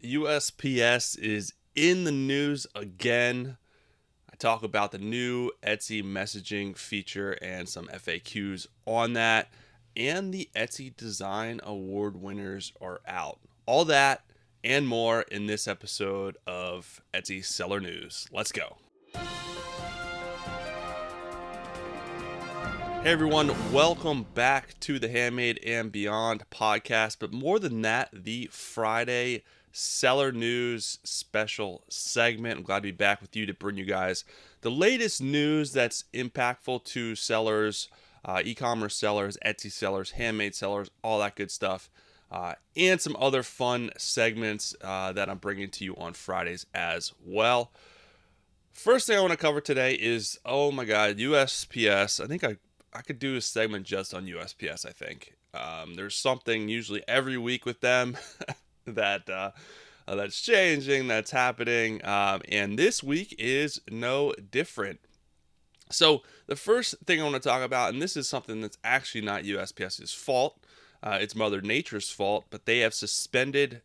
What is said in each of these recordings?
USPS is in the news again. I talk about the new Etsy messaging feature and some FAQs on that. And the Etsy Design Award winners are out. All that and more in this episode of Etsy Seller News. Let's go. Hey everyone, welcome back to the Handmade and Beyond podcast. But more than that, the Friday Seller News special segment. I'm glad to be back with you to bring you guys the latest news that's impactful to sellers, e-commerce sellers, Etsy sellers, handmade sellers, all that good stuff. And some other fun segments that I'm bringing to you on Fridays as well. First thing I want to cover today is, oh my God, USPS. I could do a segment just on USPS, I think. There's something usually every week with them that's changing, that's happening, and this week is no different. So the first thing I want to talk about, and this is something that's actually not USPS's fault, it's Mother Nature's fault, but they have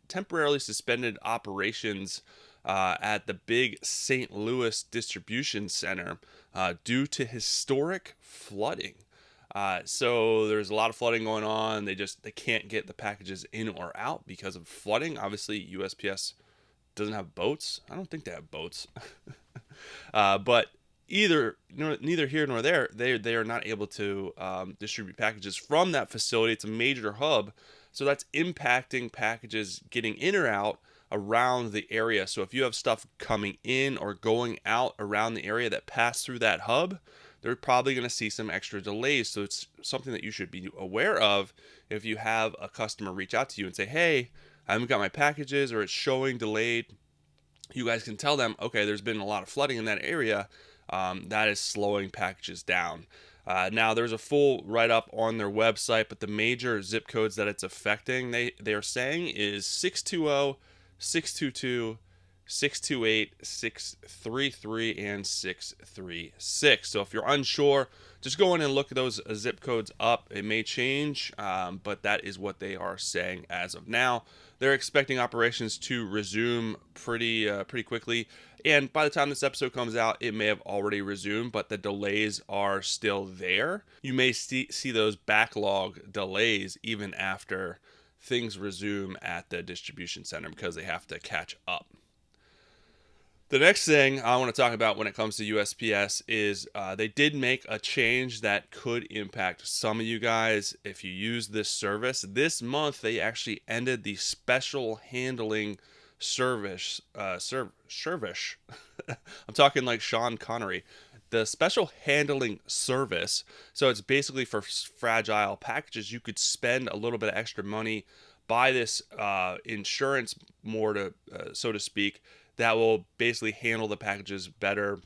temporarily suspended operations at the big St. Louis distribution center due to historic flooding. So there's a lot of flooding going on. They can't get the packages in or out because of flooding. Obviously, USPS doesn't have boats. I don't think they have boats. But neither here nor there, they are not able to distribute packages from that facility. It's a major hub, so that's impacting packages getting in or out around the area. So if you have stuff coming in or going out around the area that pass through that hub, they're probably going to see some extra delays. So it's something that you should be aware of if you have a customer reach out to you and say, hey, I haven't got my packages or it's showing delayed. You guys can tell them, okay, there's been a lot of flooding in that area. That is slowing packages down. Now, there's a full write-up on their website, but the major zip codes that it's affecting, they are saying is 620, 622, 628, 633, and 636. So if you're unsure, just go in and look those zip codes up. It may change, but that is what they are saying as of now. They're expecting operations to resume pretty quickly. And by the time this episode comes out, it may have already resumed, but the delays are still there. You may see those backlog delays even after things resume at the distribution center because they have to catch up. The next thing I want to talk about when it comes to USPS is they did make a change that could impact some of you guys if you use this service. This month, they actually ended the special handling service. Service. I'm talking like Sean Connery. The special handling service. So it's basically for fragile packages. You could spend a little bit of extra money, buy this insurance so to speak, that will basically handle the packages better,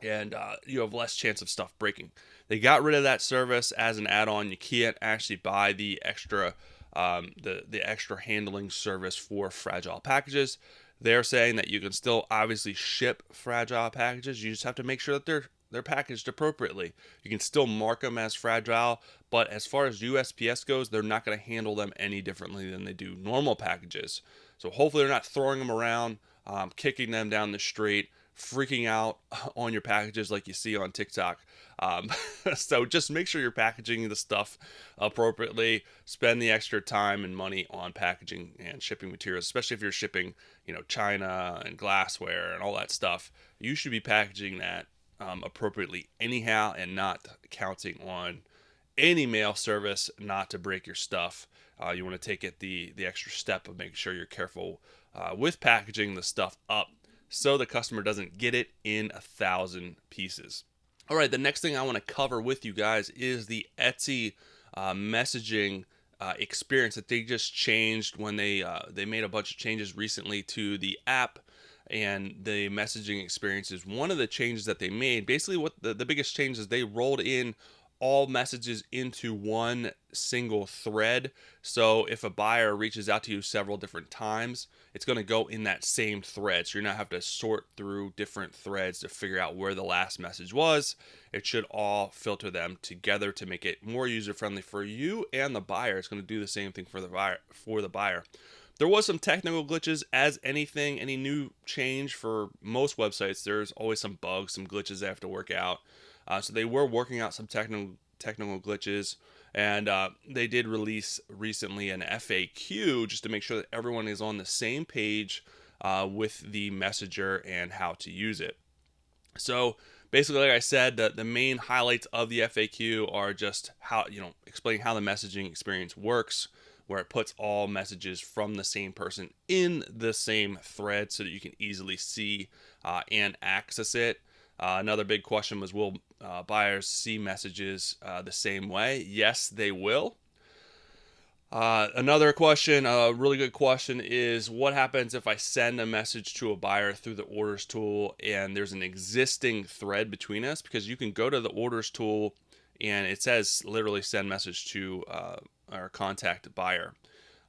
and you have less chance of stuff breaking. They got rid of that service as an add-on. You can't actually buy the extra the extra handling service for fragile packages. They're saying that you can still obviously ship fragile packages. You just have to make sure that they're packaged appropriately. You can still mark them as fragile, but as far as USPS goes, they're not going to handle them any differently than they do normal packages. So hopefully they're not throwing them around, kicking them down the street, freaking out on your packages like you see on TikTok. So just make sure you're packaging the stuff appropriately. Spend the extra time and money on packaging and shipping materials, especially if you're shipping, China and glassware and all that stuff. You should be packaging that appropriately anyhow, and not counting on any mail service not to break your stuff. You want to take it the extra step of making sure you're careful with packaging the stuff up so the customer doesn't get it in 1,000 pieces. All right, the next thing I want to cover with you guys is the Etsy messaging experience that they just changed when they made a bunch of changes recently to the app and the messaging experience. Is one of the changes that they made. Basically, what the biggest change is, they rolled in all messages into one single thread. So if a buyer reaches out to you several different times, it's going to go in that same thread. So you're not have to sort through different threads to figure out where the last message was. It should all filter them together to make it more user friendly for you and the buyer. It's going to do the same thing for the buyer. There was some technical glitches, as anything, any new change for most websites. There's always some bugs, some glitches they have to work out. So they were working out some technical glitches, and they did release recently an FAQ just to make sure that everyone is on the same page with the messenger and how to use it. So basically, like I said, the main highlights of the FAQ are just how, explaining how the messaging experience works, where it puts all messages from the same person in the same thread so that you can easily see and access it. Another big question was, will buyers see messages the same way? Yes, they will. Another question, a really good question, is what happens if I send a message to a buyer through the orders tool and there's an existing thread between us? Because you can go to the orders tool and it says literally send message to our contact buyer.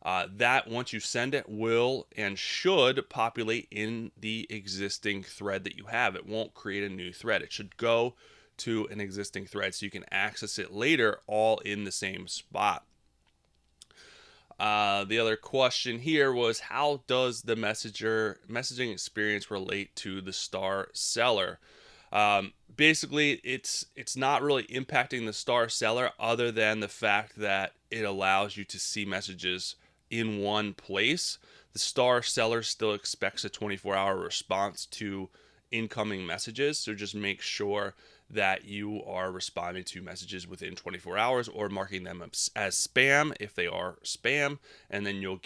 That once you send it will and should populate in the existing thread that you have. It won't create a new thread. It should go to an existing thread so you can access it later all in the same spot. The other question here was, how does the messaging experience relate to the star seller? Basically, it's not really impacting the star seller other than the fact that it allows you to see messages in one place. The star seller still expects a 24-hour response to incoming messages, so just make sure that you are responding to messages within 24 hours or marking them as spam if they are spam, and then you'll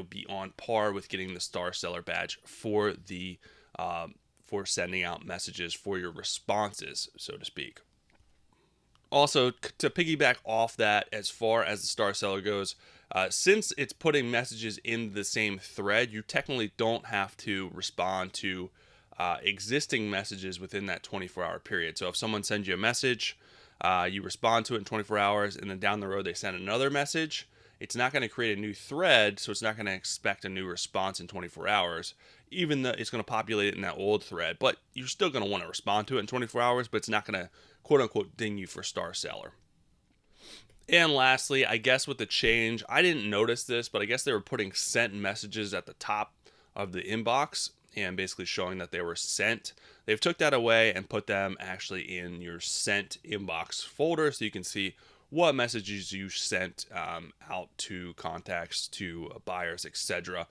be on par with getting the star seller badge for the for sending out messages for your responses, so to speak. Also, to piggyback off that, as far as the star seller goes, since it's putting messages in the same thread, you technically don't have to respond to existing messages within that 24-hour period. So if someone sends you a message, you respond to it in 24 hours, and then down the road they send another message, it's not going to create a new thread, so it's not going to expect a new response in 24 hours, even though it's going to populate it in that old thread. But you're still going to want to respond to it in 24 hours, but it's not going to, quote unquote, ding you for star seller. And lastly, I guess with the change, I didn't notice this, but I guess they were putting sent messages at the top of the inbox and basically showing that they were sent. They've took that away and put them actually in your sent inbox folder so you can see what messages you sent out to contacts, to buyers, etc.,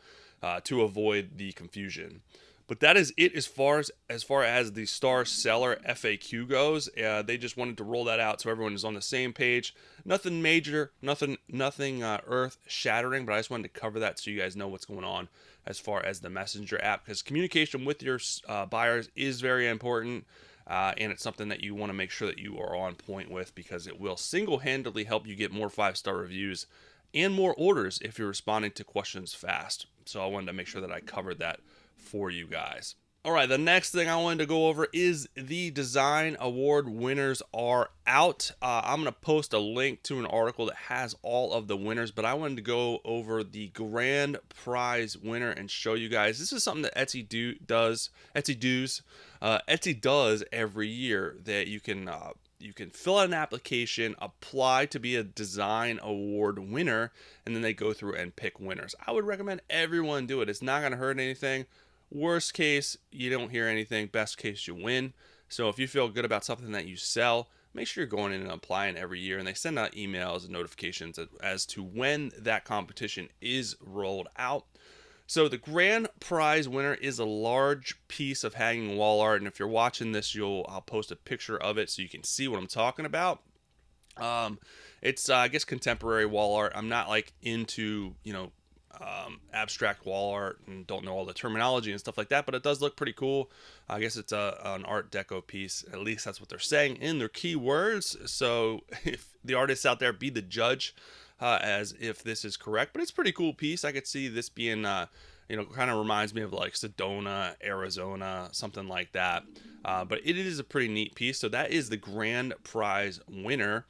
to avoid the confusion. But that is it as far as the star seller FAQ goes. They just wanted to roll that out so everyone is on the same page. Nothing major, nothing earth shattering, but I just wanted to cover that so you guys know what's going on as far as the messenger app, because communication with your buyers is very important, and it's something that you want to make sure that you are on point with, because it will single-handedly help you get more 5-star reviews and more orders if you're responding to questions fast. So I wanted to make sure that I covered that for you guys. All right, the next thing I wanted to go over is the design award winners are out. I'm going to post a link to an article that has all of the winners, but I wanted to go over the grand prize winner and show you guys. This is something that Etsy does every year, that you can fill out an application, apply to be a design award winner, and then they go through and pick winners. I would recommend everyone do it. It's not going to hurt anything. Worst case, you don't hear anything. Best case, you win. So if you feel good about something that you sell, make sure you're going in and applying every year. And they send out emails and notifications as to when that competition is rolled out. So the grand prize winner is a large piece of hanging wall art. And if you're watching this, I'll post a picture of it so you can see what I'm talking about. It's I guess contemporary wall art. I'm not like into abstract wall art and don't know all the terminology and stuff like that, but it does look pretty cool. I guess it's an art deco piece. At least that's what they're saying in their keywords. So if the artists out there, be the judge as if this is correct. But it's a pretty cool piece. I could see this being kind of reminds me of like Sedona, Arizona, something like that. But it is a pretty neat piece. So that is the grand prize winner.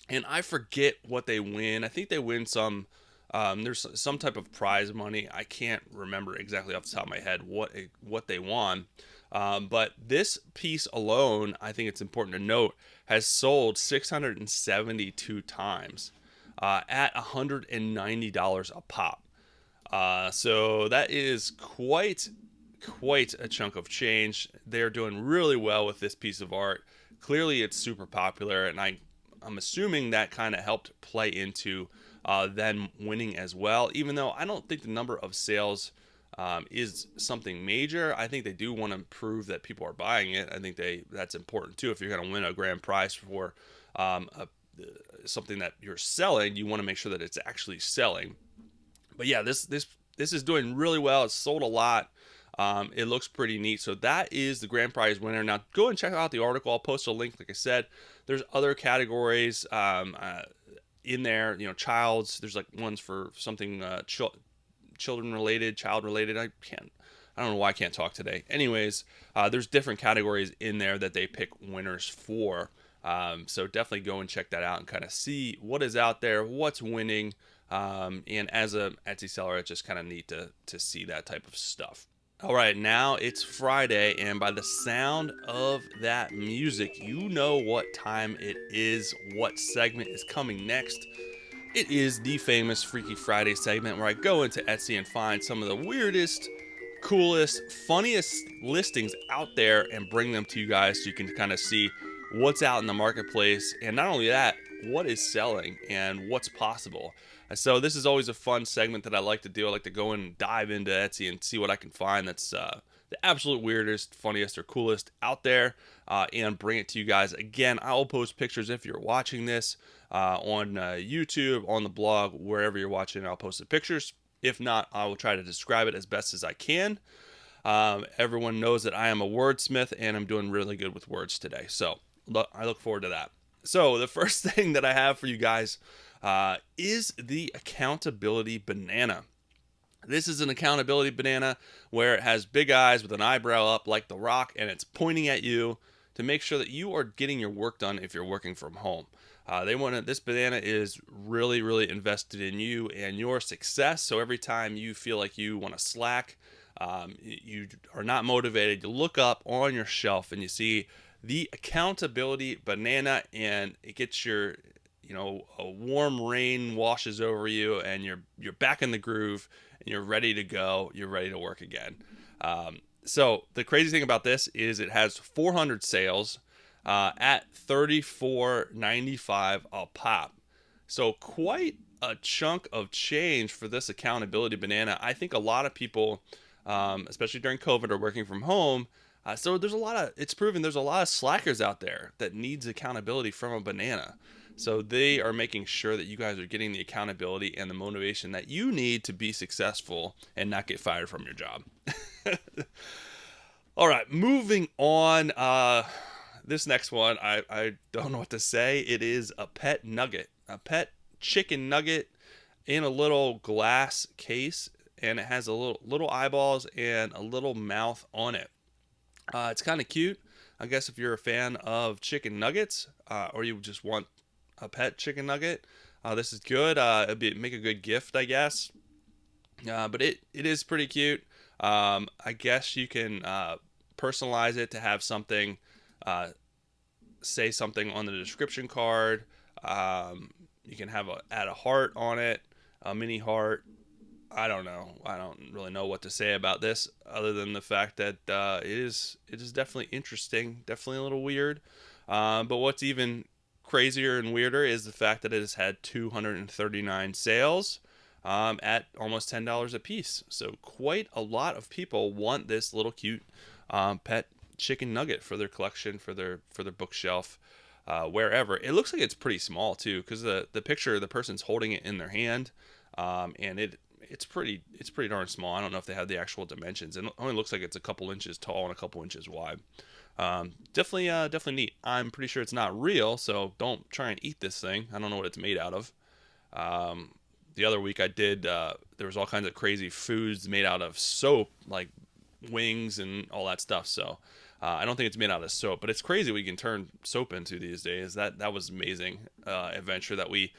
And I forget what they win. I think they win some there's some type of prize money. I can't remember exactly off the top of my head what they won. But this piece alone, I think it's important to note, has sold 672 times at $190 a pop. So that is quite a chunk of change. They're doing really well with this piece of art. Clearly, it's super popular, and I'm assuming that kind of helped play into them winning as well. Even though I don't think the number of sales is something major, I think they do want to prove that people are buying it. I think that's important too. If you're going to win a grand prize for something that you're selling, you want to make sure that it's actually selling. But yeah, this is doing really well. It's sold a lot. It looks pretty neat. So that is the grand prize winner. Now go and check out the article. I'll post a link. Like I said, there's other categories in there. You know, childs. There's like ones for something children related, child related. I don't know why I can't talk today. Anyways, there's different categories in there that they pick winners for. So definitely go and check that out and kind of see what is out there, what's winning. And as a Etsy seller, it's just kind of neat to see that type of stuff. All right, now it's Friday, and by the sound of that music, you know what time it is, what segment is coming next. It is the famous Freaky Friday segment where I go into Etsy and find some of the weirdest, coolest, funniest listings out there and bring them to you guys so you can kind of see what's out in the marketplace. And not only that, what is selling and what's possible. So this is always a fun segment that I like to do. I like to go and dive into Etsy and see what I can find that's the absolute weirdest, funniest, or coolest out there and bring it to you guys. Again, I will post pictures if you're watching this on YouTube, on the blog, wherever you're watching. I'll post the pictures. If not, I will try to describe it as best as I can. Everyone knows that I am a wordsmith and I'm doing really good with words today. So I look forward to that. So the first thing that I have for you guys is the accountability banana. This is an accountability banana where it has big eyes with an eyebrow up like The Rock, and it's pointing at you to make sure that you are getting your work done if you're working from home. This banana is really invested in you and your success. So every time you feel like you want to slack, you are not motivated, you look up on your shelf and you see the accountability banana, and it gets your, a warm rain washes over you, and you're back in the groove, and you're ready to go. You're ready to work again. So the crazy thing about this is it has 400 sales at $34.95 a pop. So quite a chunk of change for this accountability banana. I think a lot of people, especially during COVID, are working from home. So it's proven there's a lot of slackers out there that needs accountability from a banana. So they are making sure that you guys are getting the accountability and the motivation that you need to be successful and not get fired from your job. All right, moving on. This next one, I don't know what to say. It is a pet nugget, a pet chicken nugget in a little glass case, and it has a little eyeballs and a little mouth on it. It's kind of cute. I guess if you're a fan of chicken nuggets, or you just want a pet chicken nugget, this is good. Make a good gift, I guess. But it is pretty cute. I guess you can personalize it to have something, say something on the description card. You can add a heart on it, a mini heart. I don't know. I don't really know what to say about this other than the fact that it is definitely interesting, definitely a little weird. But what's even crazier and weirder is the fact that it has had 239 sales at almost $10 a piece. So quite a lot of people want this little cute pet chicken nugget for their collection, for their bookshelf, wherever. It looks like it's pretty small too, because the picture, the person's holding it in their hand, and it's pretty darn small. I don't know if they have the actual dimensions. It only looks like it's a couple inches tall and a couple inches wide. Definitely neat. I'm pretty sure it's not real, so don't try and eat this thing. I don't know what it's made out of. The other week I did, there was all kinds of crazy foods made out of soap, like wings and all that stuff. So I don't think it's made out of soap, but it's crazy what you can turn soap into these days. That was amazing adventure that we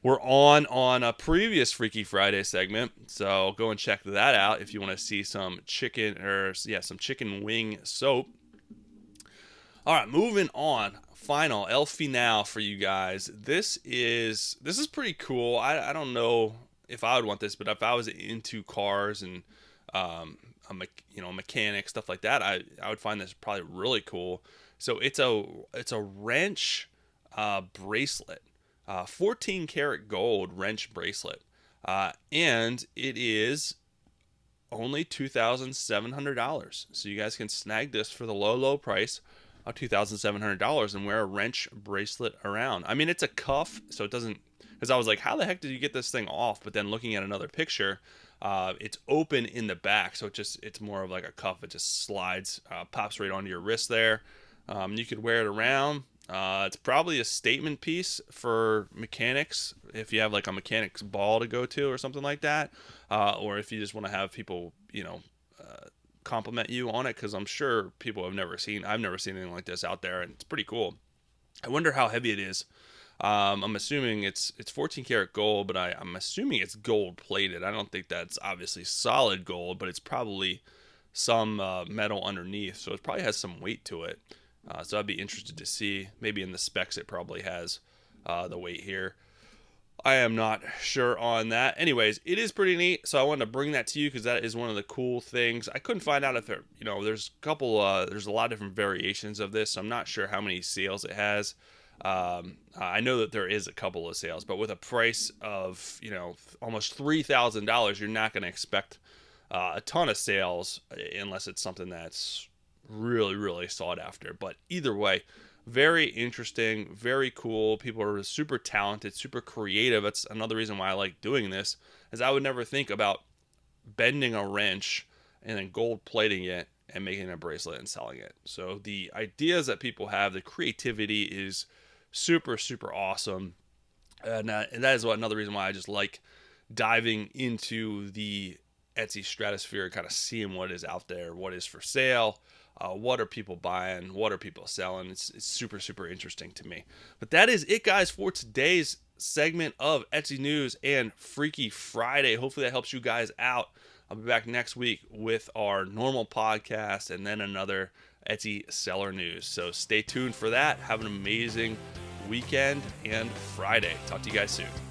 were on a previous Freaky Friday segment. So go and check that out if you want to see some chicken wing soap. All right, moving on. Final El Final for you guys. This is pretty cool. I don't know if I would want this, but if I was into cars and mechanic stuff like that, I would find this probably really cool. So it's a wrench bracelet, 14 karat gold wrench bracelet, and it is only $2,700. So you guys can snag this for the low price of $2,700 and wear a wrench bracelet around. I mean, it's a cuff, so it doesn't. Because I was like, how the heck did you get this thing off? But then looking at another picture, it's open in the back, so it's more of like a cuff. It just slides, pops right onto your wrist there. You could wear it around. It's probably a statement piece for mechanics if you have like a mechanic's ball to go to or something like that, or if you just want to have people, compliment you on it. Because I'm sure people I've never seen anything like this out there, and it's pretty cool. I wonder how heavy it is. I'm assuming it's 14 karat gold, but I'm assuming it's gold plated. I don't think that's obviously solid gold, but it's probably some metal underneath, so it probably has some weight to it. So I'd be interested to see. Maybe in the specs it probably has the weight here. I am not sure on that. Anyways, it is pretty neat, so I wanted to bring that to you because that is one of the cool things. I couldn't find out if there, there's there's a lot of different variations of this, so I'm not sure how many sales it has. I know that there is a couple of sales, but with a price of almost $3,000, you're not going to expect a ton of sales unless it's something that's really, really sought after. But either way, very interesting, very cool. People are super talented, super creative. That's another reason why I like doing this, is I would never think about bending a wrench and then gold plating it and making a bracelet and selling it. So the ideas that people have, the creativity is super, super awesome. And that is another reason why I just like diving into the Etsy stratosphere, kind of seeing what is out there, what is for sale, what are people buying, what are people selling. It's super, super interesting to me. But that is it, guys, for today's segment of Etsy News and Freaky Friday. Hopefully that helps you guys out. I'll be back next week with our normal podcast and then another Etsy seller news. So stay tuned for that. Have an amazing weekend and Friday. Talk to you guys soon.